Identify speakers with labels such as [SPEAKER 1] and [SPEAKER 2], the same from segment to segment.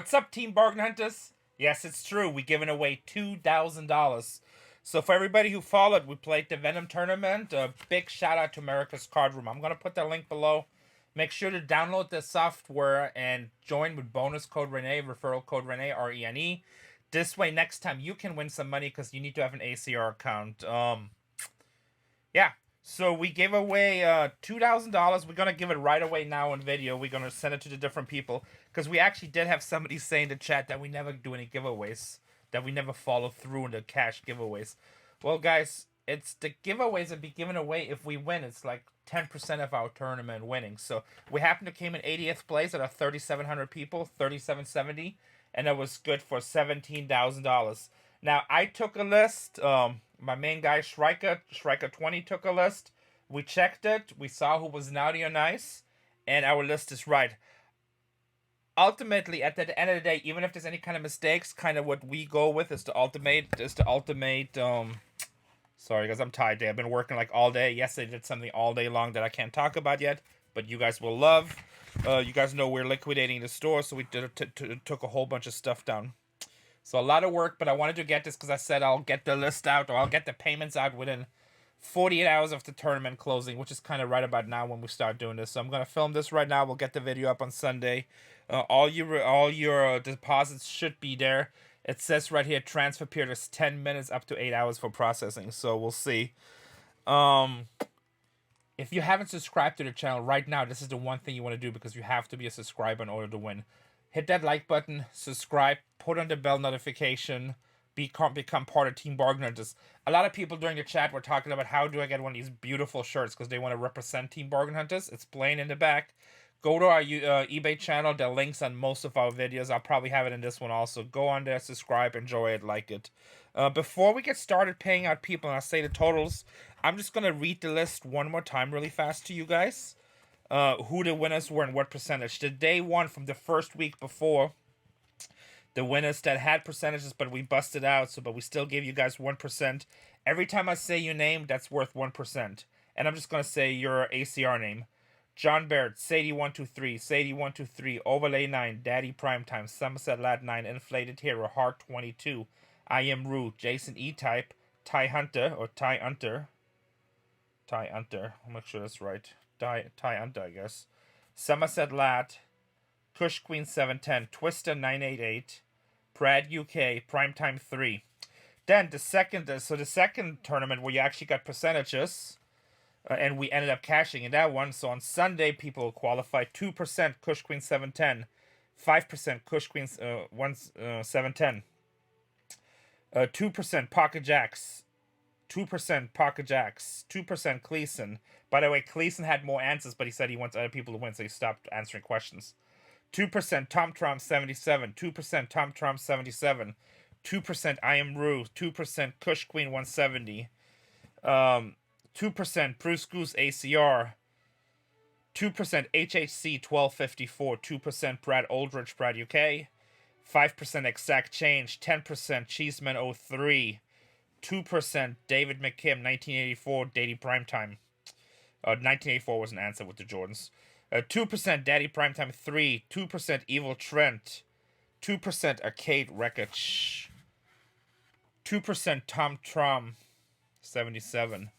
[SPEAKER 1] What's up, Team Bargain Hunters? Yes, it's true. We're giving away $2,000. So for everybody who followed, we played the Venom tournament. A big shout out to America's Card Room. I'm going to put the link below. Make sure to download the software and join with bonus code RENE, referral code RENE, RENE. This way, next time you can win some money because you need to have an ACR account. Yeah. So we gave away $2,000. We're going to give it right away now in video. We're going to send it to the different people. Because we actually did have somebody say in the chat that we never do any giveaways. That we never follow through in the cash giveaways. Well, guys, it's the giveaways that be given away if we win. It's like 10% of our tournament winning. So we happen to came in 80th place out of 3,700 people, 3,770. And that was good for $17,000. Now, I took a list. My main guy, Shrika20, took a list. We checked it. We saw who was naughty or nice. And our list is right. Ultimately, at the end of the day, even if there's any kind of mistakes, kind of what we go with is the ultimate, sorry guys, I'm tired today. I've been working like all day. Yesterday I did something all day long that I can't talk about yet, but you guys will love. You guys know we're liquidating the store, so we took a whole bunch of stuff down. So a lot of work, but I wanted to get this because I said I'll get the list out, or I'll get the payments out within 48 hours of the tournament closing, which is kind of right about now when we start doing this. So I'm going to film this right now. We'll get the video up on Sunday. All your deposits should be there. It says right here, transfer period is 10 minutes up to 8 hours for processing. So we'll see. If you haven't subscribed to the channel right now, this is the one thing you want to do because you have to be a subscriber in order to win. Hit that like button, subscribe, put on the bell notification, become part of Team Bargain Hunters. A lot of people during the chat were talking about how do I get one of these beautiful shirts because they want to represent Team Bargain Hunters. It's plain in the back. Go to our eBay channel. There are links on most of our videos. I'll probably have it in this one also. Go on there, subscribe, enjoy it, like it. Before we get started paying out people, and I say the totals, I'm just going to read the list one more time really fast to you guys. Who the winners were and what percentage. The day one from the first week before, the winners that had percentages, but we busted out, but we still gave you guys 1%. Every time I say your name, that's worth 1%. And I'm just going to say your ACR name. John Baird, Sadie123, Sadie123, Overlay 9, Daddy Primetime, Somerset Lad 9, Inflated Hero, Heart 22, I Am Rude, Jason E-Type, Ty Hunter, I'll make sure that's right. Ty Hunter, I guess. Somerset Lad, Kush Queen 710, Twister 988, Brad UK, Primetime 3. Then the second tournament where you actually got percentages, and we ended up cashing in that one. So on Sunday, people qualified 2% Kush Queen 710, 5% Kush Queen 710, 2% Pocket Jacks, 2% Pocket Jacks, 2% Cleason. By the way, Cleason had more answers, but he said he wants other people to win, so he stopped answering questions. 2% Tom Trom 77, 2% Tom Trom 77, 2% I Am Rue, 2% Kush Queen 170, 2% Bruce Goose ACR, 2% HHC 1254, 2% Brad Aldrich Brad UK, 5% Exact Change, 10% Cheeseman 03, 2% David McKim 1984 Daddy Primetime. 1984 was an answer with the Jordans. 2% Daddy Primetime 3, 2% Evil Trent, 2% Arcade Wreckage, 2% Tom Trom 77,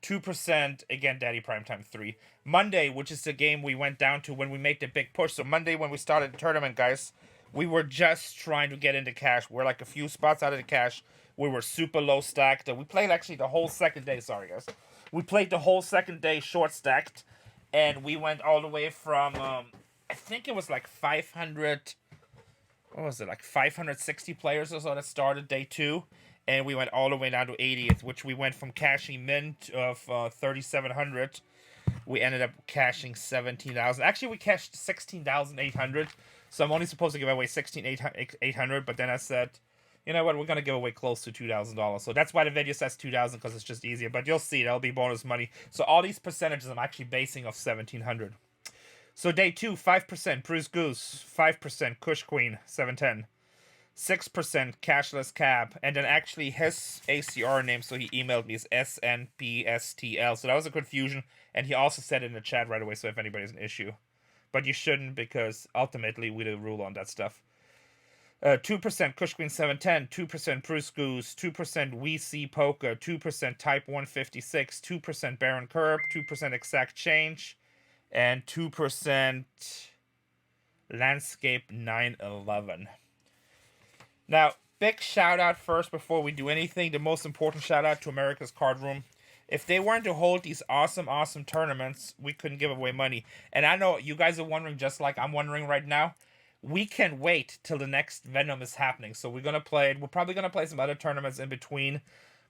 [SPEAKER 1] 2% again Daddy Primetime 3. Monday, which is the game we went down to when we made the big push. So Monday when we started the tournament, guys, we were just trying to get into cash. We're like a few spots out of the cash. We were super low stacked. We played actually the whole second day. Sorry, guys. We played the whole second day short stacked. And we went all the way from, I think it was like 500, what was it, like 560 players or so that started day 2. And we went all the way down to 80th, which we went from cashing mint of 3,700. We ended up cashing 17,000. Actually, we cashed 16,800. So I'm only supposed to give away 16,800. But then I said, you know what, we're going to give away close to $2,000. So that's why the video says 2,000, because it's just easier. But you'll see, that'll be bonus money. So all these percentages I'm actually basing off 1,700. So day 2, 5% Bruce Goose, 5% Kush Queen, 710. 6% Cashless Cab, and then actually his ACR name, so he emailed me, is SNPSTL, so that was a confusion, and he also said it in the chat right away, so if anybody's an issue. But you shouldn't, because ultimately we do rule on that stuff. 2% Kush Queen 710, 2% Bruce Goose, 2% We See Polka, 2% Type 156, 2% Baron Curb, 2% Exact Change, and 2% Landscape 911. Now, big shout out first before we do anything. The most important shout out to America's Card Room. If they weren't to hold these awesome, awesome tournaments, we couldn't give away money. And I know you guys are wondering, just like I'm wondering right now. We can wait till the next Venom is happening. So we're probably gonna play some other tournaments in between.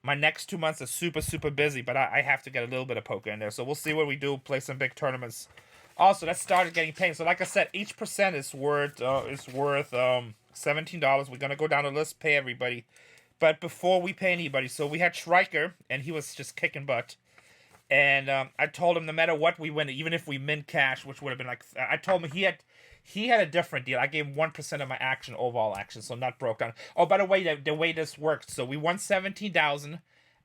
[SPEAKER 1] My next 2 months are super, super busy, but I have to get a little bit of poker in there. So we'll see what we do. Play some big tournaments. Also, let's start getting paid. So like I said, each percent is worth $17. We're gonna go down the list, pay everybody. But before we pay anybody, so we had Schreiker, and he was just kicking butt. And I told him no matter what we win, even if we mint cash, which would have been like, I told him he had a different deal. I gave him 1% of my action, overall action, so not broke down. Oh, by the way, the way this worked, so we won $17,000.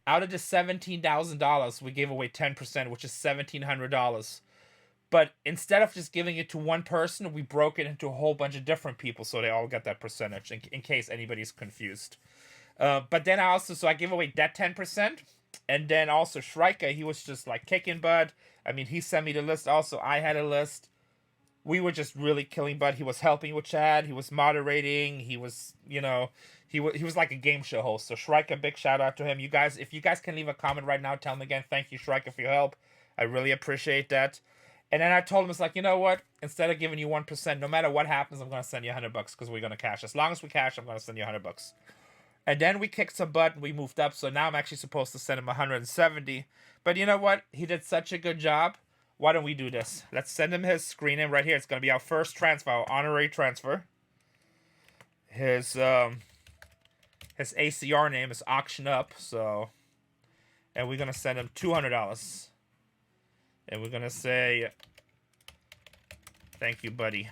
[SPEAKER 1] Out of the $17,000, we gave away 10%, which is $1,700. But instead of just giving it to one person, we broke it into a whole bunch of different people, so they all got that percentage, in case anybody's confused. But then I give away that 10%, and then also Schreiker, he was just like kicking butt. I mean, he sent me the list also. I had a list. We were just really killing butt. He was helping with Chad. He was moderating. He was, he was like a game show host. So Schreiker, big shout out to him. You guys, if you guys can leave a comment right now, tell him again, thank you, Schreiker, for your help. I really appreciate that. And then I told him, it's like, you know what? Instead of giving you 1%, no matter what happens, I'm going to send you $100 because we're going to cash. As long as we cash, I'm going to send you $100. And then we kicked some butt and we moved up. So now I'm actually supposed to send him 170. But you know what? He did such a good job. Why don't we do this? Let's send him his screen in right here. It's going to be our first transfer, our honorary transfer. His ACR name is Auction Up. So, and we're going to send him $200. And we're going to say, thank you, buddy.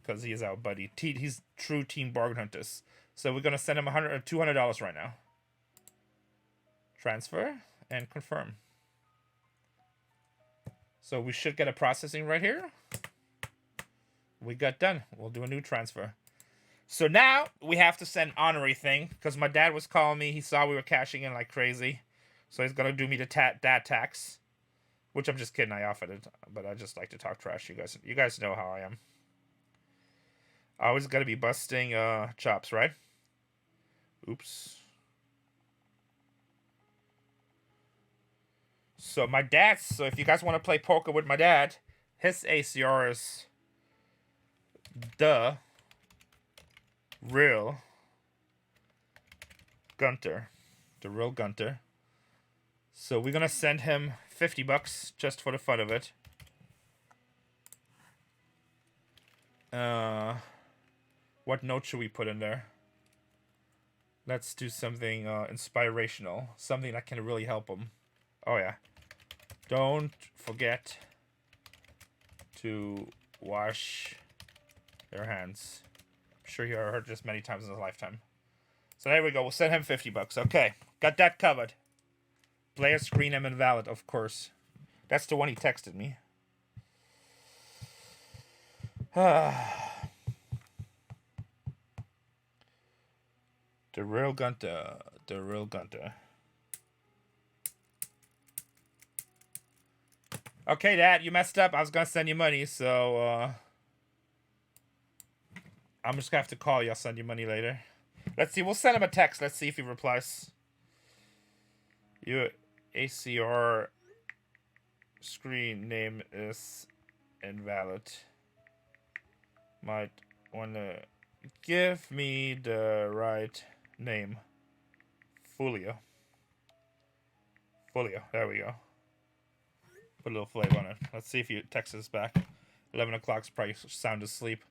[SPEAKER 1] Because he is our buddy. He's true team bargain hunters. So we're going to send him $200 right now. Transfer and confirm. So we should get a processing right here. We got done. We'll do a new transfer. So now we have to send honorary thing. Because my dad was calling me. He saw we were cashing in like crazy. So he's going to do me the dad tax. Which I'm just kidding, I offered it, but I just like to talk trash. You guys know how I am. I always got to be busting chops, right? Oops. So my dad's. So if you guys want to play poker with my dad, his ACR is the real Gunter, the real Gunter. So we're gonna send him $50 just for the fun of it. What note should we put in there? Let's do something inspirational, something that can really help him. Oh yeah, don't forget to wash your hands. I'm sure you heard this many times in his lifetime. So there we go. We'll send him $50. Okay, got that covered. Player screen I'm invalid, of course. That's the one he texted me. The real Gunter. The real Gunter. Okay, Dad, you messed up. I was gonna send you money, so I'm just gonna have to call you. I'll send you money later. Let's see. We'll send him a text. Let's see if he replies. Your ACR screen name is invalid. Might wanna give me the right name. Folio. There we go. Put a little flavor on it. Let's see if he texts us back. 11 o'clock's probably sound asleep.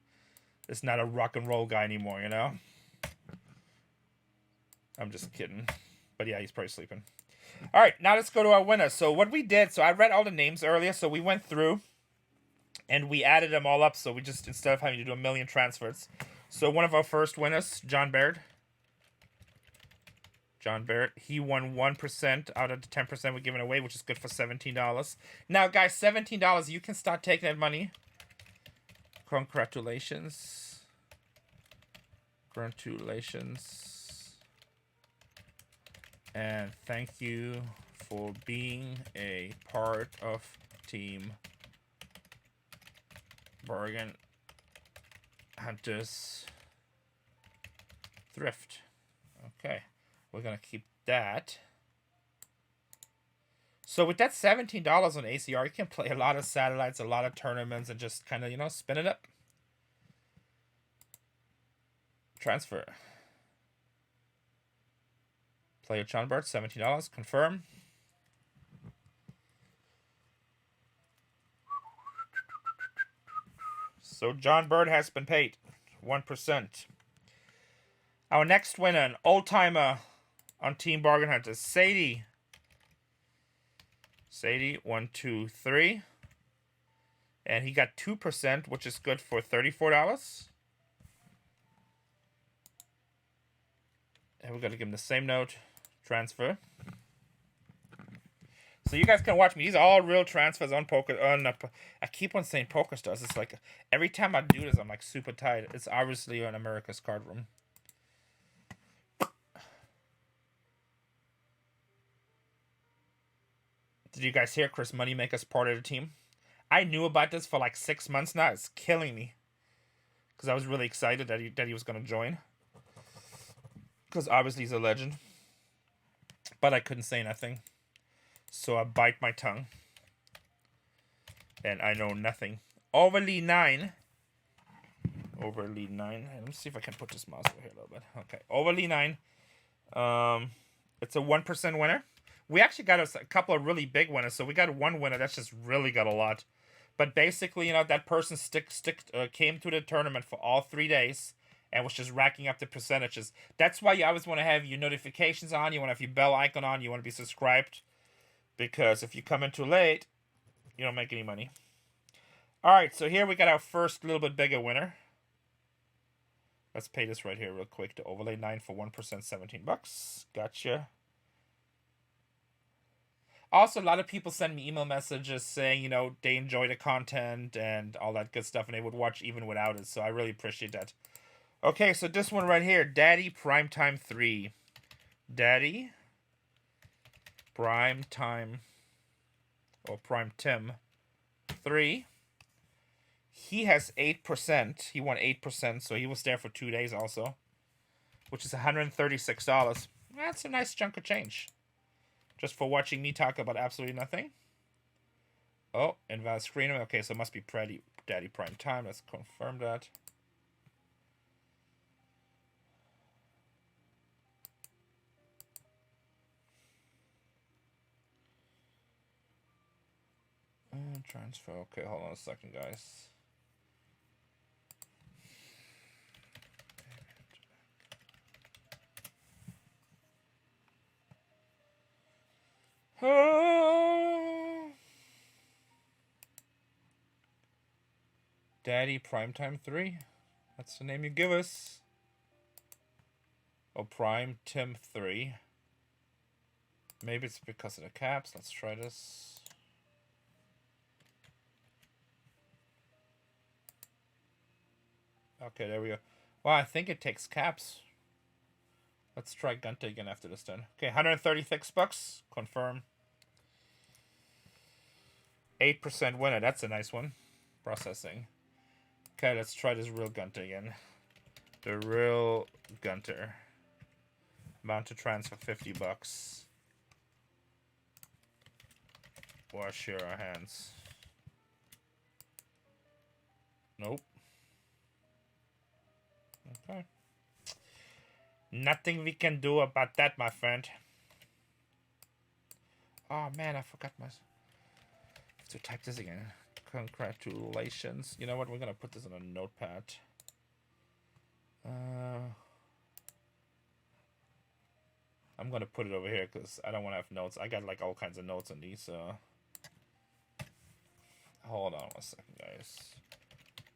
[SPEAKER 1] It's not a rock and roll guy anymore, you know? I'm just kidding. But yeah, he's probably sleeping. All right, now let's go to our winners. So what we did, so I read all the names earlier, so we went through and we added them all up. So we just, instead of having to do a million transfers. So one of our first winners, John Baird. He won 1% out of the 10% we're giving away, which is good for $17. Now, guys, $17, you can start taking that money. Congratulations. Congratulations. And thank you for being a part of Team Bargain Hunters Thrift. Okay, we're gonna keep that. So with that $17 on ACR, you can play a lot of satellites, a lot of tournaments, and just kind of, you know, spin it up. Transfer. Player John Bird, $17. Confirm. So John Bird has been paid. 1%. Our next winner, an old-timer on Team Bargain Hunters, Sadie. Sadie, 1, 2, 3. And he got 2%, which is good for $34. And we're going to give him the same note. Transfer. So you guys can watch me. These are all real transfers on Poker. I keep on saying PokerStars. It's like every time I do this, I'm like super tired. It's obviously on America's Card Room. Did you guys hear Chris Moneymaker's part of the team? I knew about this for like 6 months now. It's killing me. Because I was really excited that he was going to join. Because obviously he's a legend. But I couldn't say nothing. So I bite my tongue. And I know nothing. Overly 9. Overly 9. Let me see if I can put this mouse over here a little bit. Okay. Overly 9. It's a 1% winner. We actually got a couple of really big winners. So we got one winner that's just really got a lot. But basically, you know, that person came to the tournament for all 3 days and was just racking up the percentages. That's why you always want to have your notifications on. You want to have your bell icon on. You want to be subscribed. Because if you come in too late, you don't make any money. All right, so here we got our first little bit bigger winner. Let's pay this right here real quick. The overlay 9 for 1%, $17. Gotcha. Also, a lot of people send me email messages saying, you know, they enjoy the content and all that good stuff, and they would watch even without it, so I really appreciate that. Okay, so this one right here, Daddy Primetime 3. Daddy Primetime, or Prime Tim 3. He has 8%. He won 8%, so he was there for 2 days also, which is $136. That's a nice chunk of change. Just for watching me talk about absolutely nothing. Oh, invalid screen. Okay, so it must be Daddy Prime Time. Let's confirm that. Transfer. Okay, hold on a second, guys. Oh. Daddy Primetime 3. That's the name you give us. Oh, Prime Tim 3. Maybe it's because of the caps. Let's try this. Okay, there we go. Well, I think it takes caps. Let's try Gunta again after this then. Okay, $136. Confirm. 8% winner. That's a nice one. Processing. Okay, let's try this real Gunta again. The real Gunter. Amount to transfer $50. Wash your hands. Nope. Okay. Nothing we can do about that, my friend. Oh man, I forgot my... to type this again. Congratulations. You know what? We're gonna put this on a notepad. I'm gonna put it over here because I don't want to have notes. I got like all kinds of notes on these. Hold on 1 second, guys.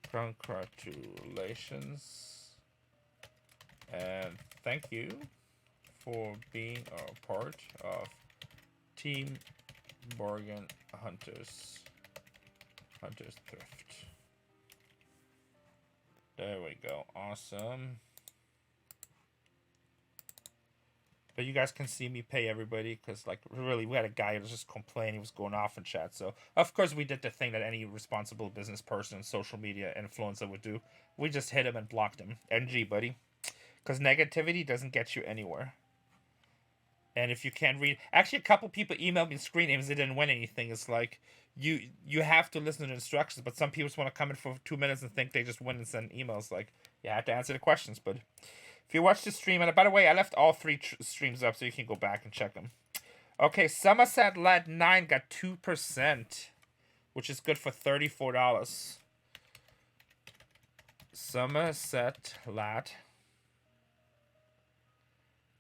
[SPEAKER 1] Congratulations. And thank you for being a part of Team Bargain Hunters Thrift. There we go. Awesome. But you guys can see me pay everybody because, like, really, we had a guy who was just complaining. He was going off in chat. So, of course, we did the thing that any responsible business person and social media influencer would do. We just hit him and blocked him. NG, buddy. Because negativity doesn't get you anywhere. And if you can't read... Actually, a couple people emailed me screen names. They didn't win anything. It's like, you have to listen to the instructions. But some people just want to come in for 2 minutes and think they just win and send emails. Like, you have to answer the questions, but... If you watch the stream, and by the way, I left all 3 streams up so you can go back and check them. Okay, Somerset Lat 9 got 2%, which is good for $34. Somerset Lat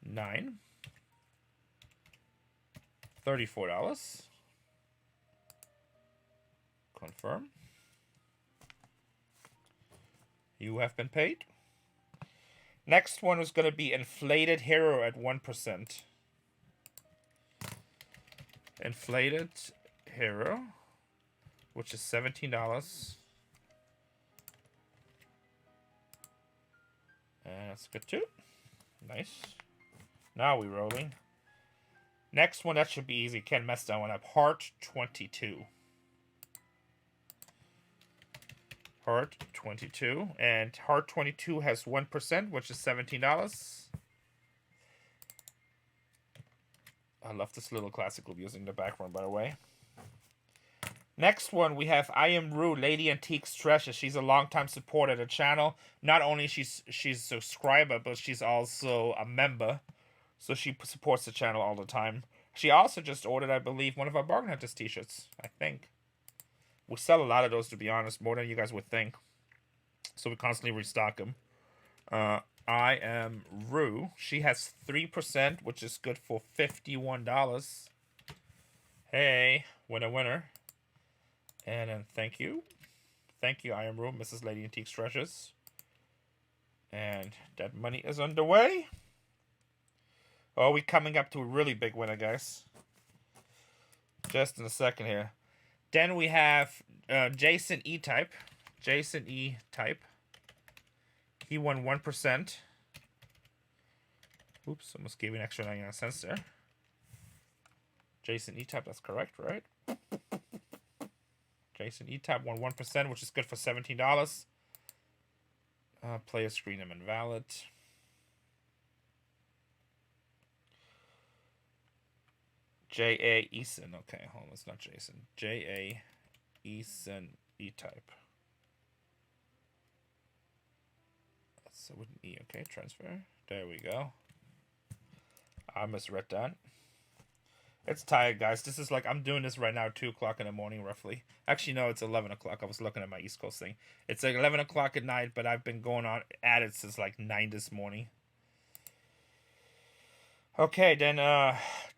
[SPEAKER 1] 9, $34. Confirm. You have been paid. Next one was going to be Inflated Hero at 1%. Inflated Hero, which is $17. And that's good too. Nice. Now we're rolling. Next one, that should be easy. Can't mess that one up. Heart 22. Heart 22, and Heart 22 has 1%, which is $17. I love this little classical music in the background, by the way. Next one, we have I Am Rue, Lady Antiques Treasure. She's a longtime supporter of the channel. Not only she's a subscriber, but she's also a member. So she supports the channel all the time. She also just ordered, I believe, one of our Bargain Hunters t-shirts, I think. We sell a lot of those, to be honest, more than you guys would think. So we constantly restock them. I Am Rue. She has 3%, which is good for $51. Hey, winner, winner. And then thank you. Thank you, I Am Rue, Mrs. Lady Antiques Treasures. And that money is underway. Oh, we're coming up to a really big winner, guys. Just in a second here. Then we have Jason E-Type. Jason E-Type. He won 1%. Oops, almost gave you an extra 99 cents there. Jason E-Type, that's correct, right? Jason E-Type won 1%, which is good for $17. Player screen him invalid. J.A. Eason. Okay, hold on, it's not Jason. J.A. Eason E-Type. So with an E, okay, transfer. There we go. I misread that. It's tired, guys. This is like, I'm doing this right now, 2 o'clock in the morning, roughly. Actually, no, it's 11 o'clock. I was looking at my East Coast thing. It's like 11 o'clock at night, but I've been going on at it since like 9 this morning. Okay, then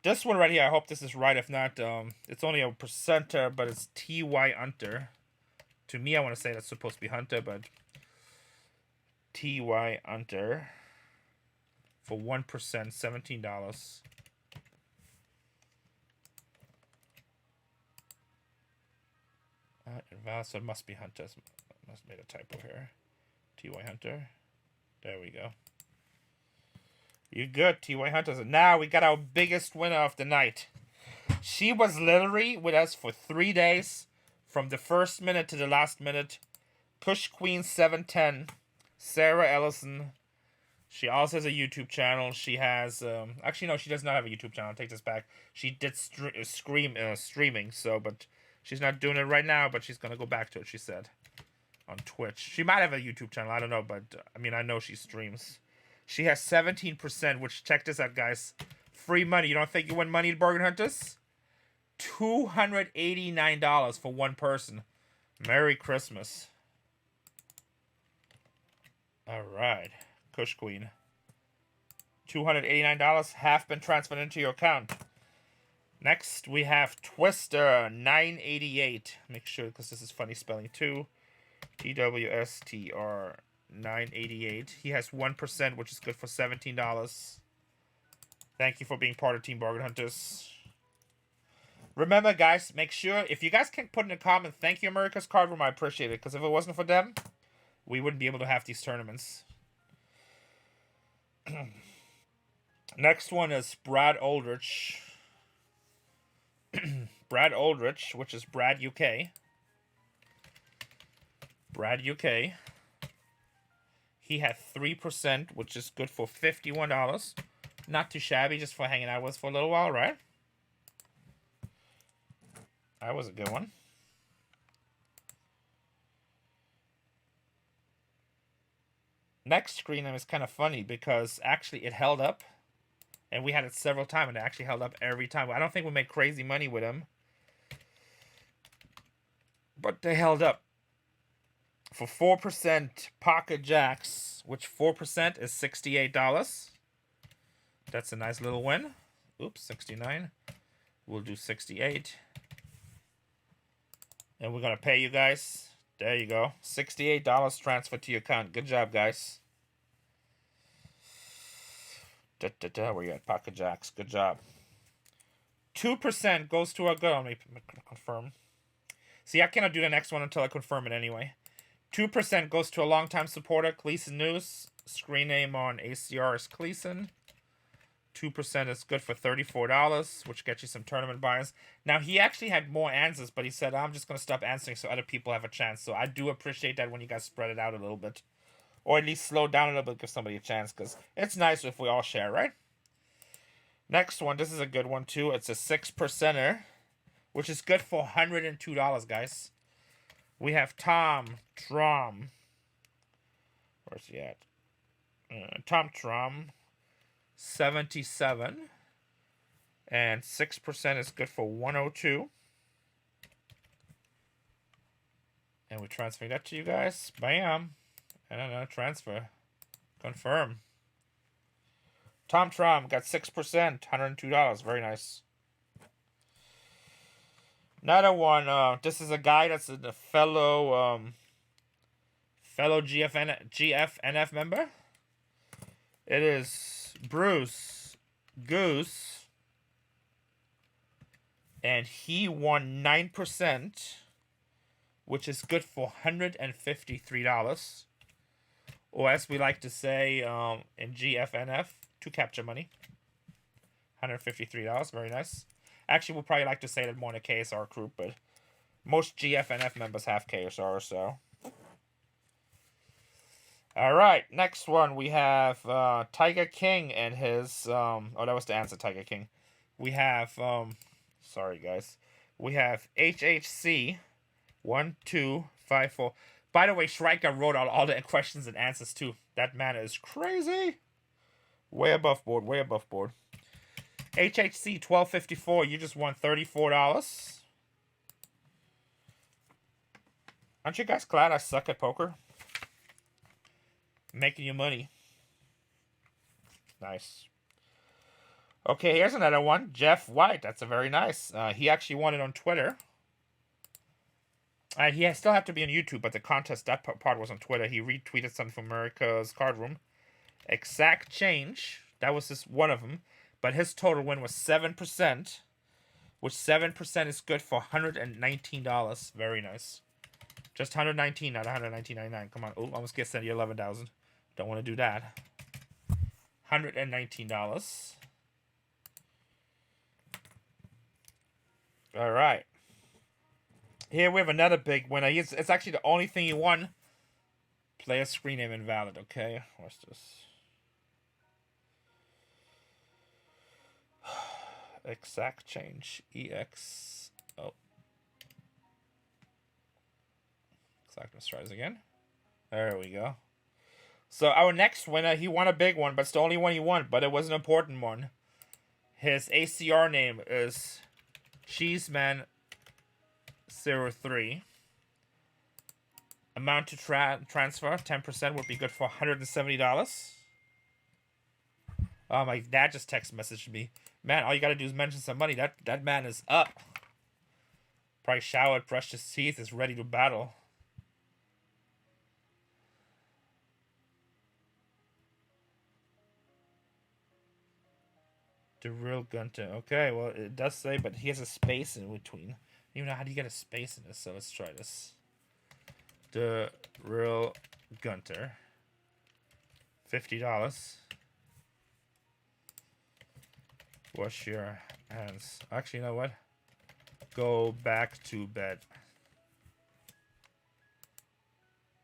[SPEAKER 1] this one right here, I hope this is right. If not, it's only a percenter, but it's T.Y. Hunter. To me, I want to say that's supposed to be Hunter, but T.Y. Hunter for 1%, $17. So it must be Hunter. I must have made a typo here. T.Y. Hunter. There we go. You good, T.Y. Hunter. Now we got our biggest winner of the night. She was literally with us for 3 days, from the first minute to the last minute. Push Queen 710, Sarah Ellison. She also has a YouTube channel. She has actually no, she does not have a YouTube channel. I'll take this back. She did streaming, so but she's not doing it right now. But she's gonna go back to it. She said on Twitch. She might have a YouTube channel. I don't know, but I mean I know she streams. She has 17%, which, check this out, guys. Free money. You don't think you win money at Bargain Hunters? $289 for one person. Merry Christmas. All right. Kush Queen. $289 have been transferred into your account. Next, we have Twister 988. Make sure, because this is funny spelling too. TWSTR 988. He has 1%, which is good for $17. Thank you for being part of Team Bargain Hunters. Remember, guys, make sure, if you guys can put in a comment, thank you, America's Card Room, I appreciate it. Because if it wasn't for them, we wouldn't be able to have these tournaments. Next one is Brad Aldrich. Brad Aldrich, which is Brad UK. Brad UK. He had 3%, which is good for $51. Not too shabby, just for hanging out with us for a little while, right? That was a good one. Next screen name is kind of funny because actually it held up. And we had it several times, and it actually held up every time. I don't think we made crazy money with them. But they held up. For 4% Pocket Jacks, which 4% is $68. That's a nice little win. Oops, 69. We'll do 68. And we're going to pay you guys. There you go. $68 transfer to your account. Good job, guys. Where you at? Pocket Jacks. Good job. 2% goes to our girl. Let me confirm. See, I cannot do the next one until I confirm it anyway. 2% goes to a longtime supporter, Cleason News. Screen name on ACR is Cleason. 2% is good for $34, which gets you some tournament buys. Now, he actually had more answers, but he said, I'm just going to stop answering so other people have a chance. So I do appreciate that when you guys spread it out a little bit. Or at least slow down a little bit, give somebody a chance, because it's nice if we all share, right? Next one, this is a good one too. It's a 6%er, which is good for $102, guys. We have Tom Trom. Where's he at? Tom Trom, 77. And 6% is good for 102. And we transfer that to you guys. Bam. I don't know, transfer. Confirm. Tom Trom got 6%, $102. Very nice. Another one. This is a guy that's a fellow GFNF member. It is Bruce Goose, and he won 9%, which is good for $153. Or as we like to say in GFNF, to capture money. $153, very nice. Actually, we'll probably like to say that more in the KSR group, but most GFNF members have KSR, so. Alright, next one we have Tiger King and his, oh, that was the answer, Tiger King. We have, sorry guys, we have HHC 1254. By the way, Shrika wrote out all the questions and answers too. That man is crazy. Way above board, way above board. HHC 1254, you just won $34. Aren't you guys glad I suck at poker? Making you money. Nice. Okay, here's another one. Jeff White, that's a very nice. He actually won it on Twitter. He still have to be on YouTube, but the contest, that part was on Twitter. He retweeted something from America's Card Room. Exact change. That was just one of them. But his total win was 7%, which 7% is good for $119. Very nice. Just $119, not $119.99. Come on. Oh, almost get sent you $11,000. Don't want to do that. $119. All right. Here we have another big winner. It's actually the only thing he won. Player screen name invalid. Okay, what's this? Exact change. EX. Oh. Exact. Let's try this again. There we go. So our next winner, he won a big one, but it's the only one he won, but it was an important one. His ACR name is Cheeseman03. Amount to transfer, 10% would be good for $170. Oh, my dad just text messaged me. Man, all you gotta do is mention some money. That man is up. Probably showered, brushed his teeth, is ready to battle. The real Gunter. Okay, well, it does say, but he has a space in between. You know, how do you get a space in this? So let's try this. The real Gunter. $50. Wash your hands. Actually, you know what? Go back to bed.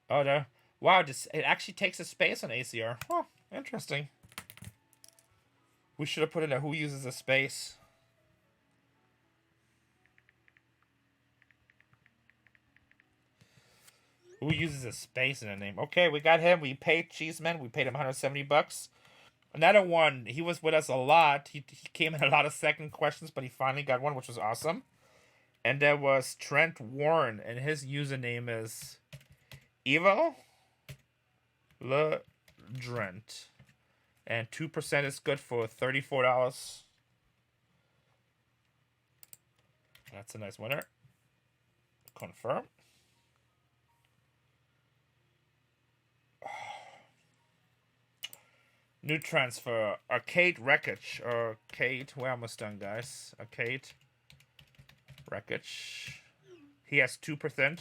[SPEAKER 1] Oh, no. Wow, it actually takes a space on ACR. Oh, interesting. We should have put in there who uses a space. Who uses a space in a name? Okay, we got him. We paid Cheeseman. We paid him 170 bucks. Another one. He was with us a lot. He came in a lot of second questions, but he finally got one, which was awesome. And there was Trent Warren, and his username is Evo LeDrent. And 2% is good for $34. That's a nice winner. Confirm. New transfer. Arcade Wreckage. Arcade. We're almost done, guys. Arcade Wreckage. He has 2%.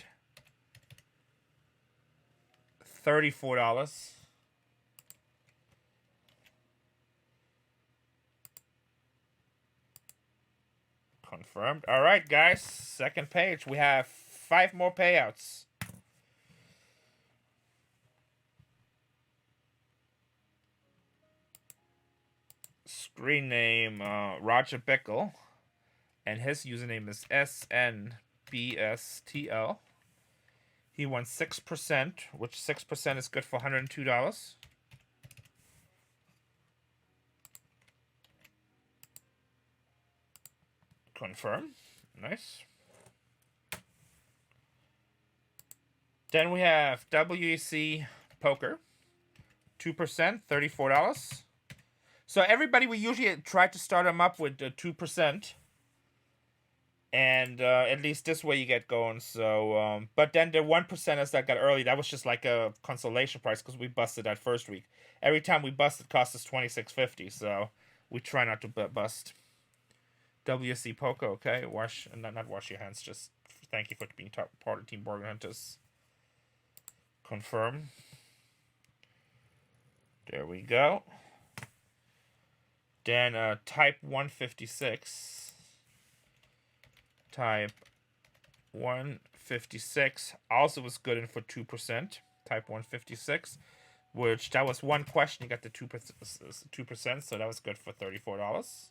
[SPEAKER 1] $34. Confirmed. All right, guys. Second page. We have 5 more payouts. Screen name Roger Bickle, and his username is SNBSTL. He won 6%, which 6% is good for $102. Confirm. Nice. Then we have WEC Poker. 2%, $34. So everybody, we usually try to start them up with 2%. And at least this way you get going. So, but then the 1%ers that got early, that was just like a consolation price because we busted that first week. Every time we bust, it cost us $26.50. So we try not to bust. WC Poker, okay. Not wash your hands. Just thank you for being part of Team Bargain Hunters. Confirm. There we go. Then type 156. Type 156 also was good in for 2%. Type 156, which that was one question. You got the 2%, so that was good for $34.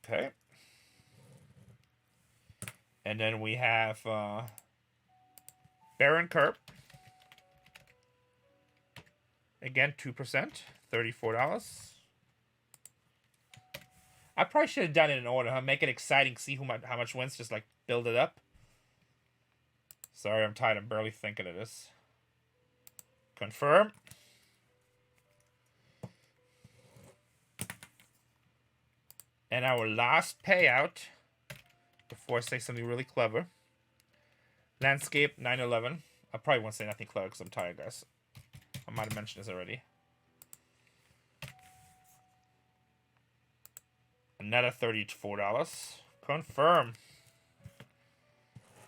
[SPEAKER 1] Okay. And then we have Baron Kerp. Again, 2%, $34. I probably should have done it in order, huh? Make it exciting, see how much wins, just like build it up. Sorry, I'm tired. I'm barely thinking of this. Confirm. And our last payout, before I say something really clever. Landscape 911. I probably won't say nothing clever because I'm tired, guys. I might have mentioned this already. Another $34. Confirm.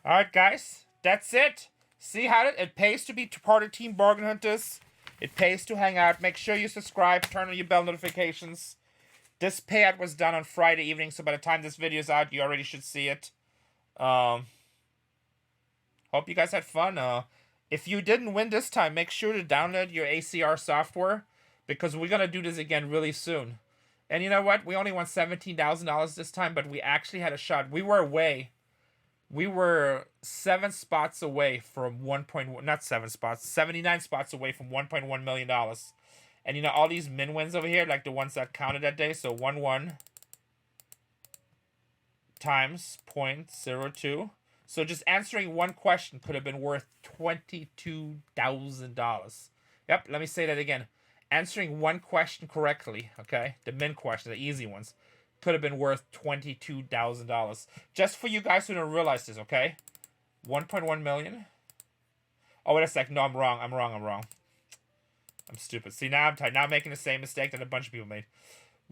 [SPEAKER 1] Alright, guys. That's it. See how it pays to be part of Team Bargain Hunters. It pays to hang out. Make sure you subscribe. Turn on your bell notifications. This payout was done on Friday evening, so by the time this video is out, you already should see it. Hope you guys had fun. If you didn't win this time, make sure to download your ACR software, because we're going to do this again really soon. And you know what? We only won $17,000 this time, but we actually had a shot. We were away. We were 7 spots away from 1.1, not 7 spots, 79 spots away from $1.1 million. And you know, all these min wins over here, like the ones that counted that day, so 1-1 times 0.02. So just answering one question could have been worth $22,000. Yep, let me say that again. Answering one question correctly, okay, the min question, the easy ones, could have been worth $22,000. Just for you guys who don't realize this, okay? 1.1 million. Oh, wait a sec. No, I'm wrong. I'm stupid. See, now I'm tired. Now I'm making the same mistake that a bunch of people made.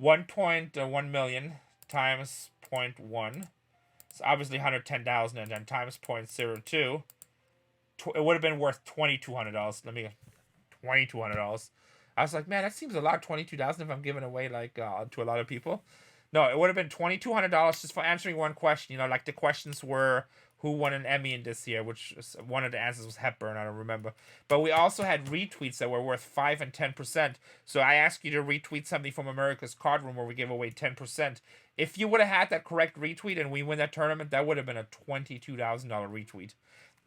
[SPEAKER 1] 1.1 million times 0.1. It's obviously 110,000, and then times 0.02. It would have been worth $2,200. Let me $2,200. I was like, man, that seems a lot, 22,000 if I'm giving away like to a lot of people. No, it would have been $2,200 just for answering one question. You know, like the questions were who won an Emmy in this year, which one of the answers was Hepburn. I don't remember, but we also had retweets that were worth 5 and 10%. So I asked you to retweet something from America's Card Room where we give away 10%. If you would have had that correct retweet and we win that tournament, that would have been a $22,000 retweet.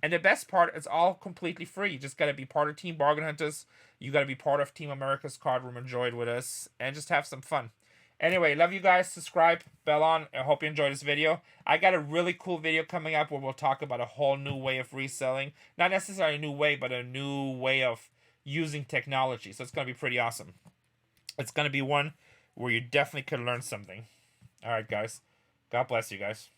[SPEAKER 1] And the best part, it's all completely free. You just got to be part of Team Bargain Hunters. You got to be part of Team America's Card Room. Enjoy it with us and just have some fun. Anyway, love you guys. Subscribe, bell on. I hope you enjoyed this video. I got a really cool video coming up where we'll talk about a whole new way of reselling. Not necessarily a new way, but a new way of using technology. So it's going to be pretty awesome. It's going to be one where you definitely could learn something. All right, guys. God bless you guys.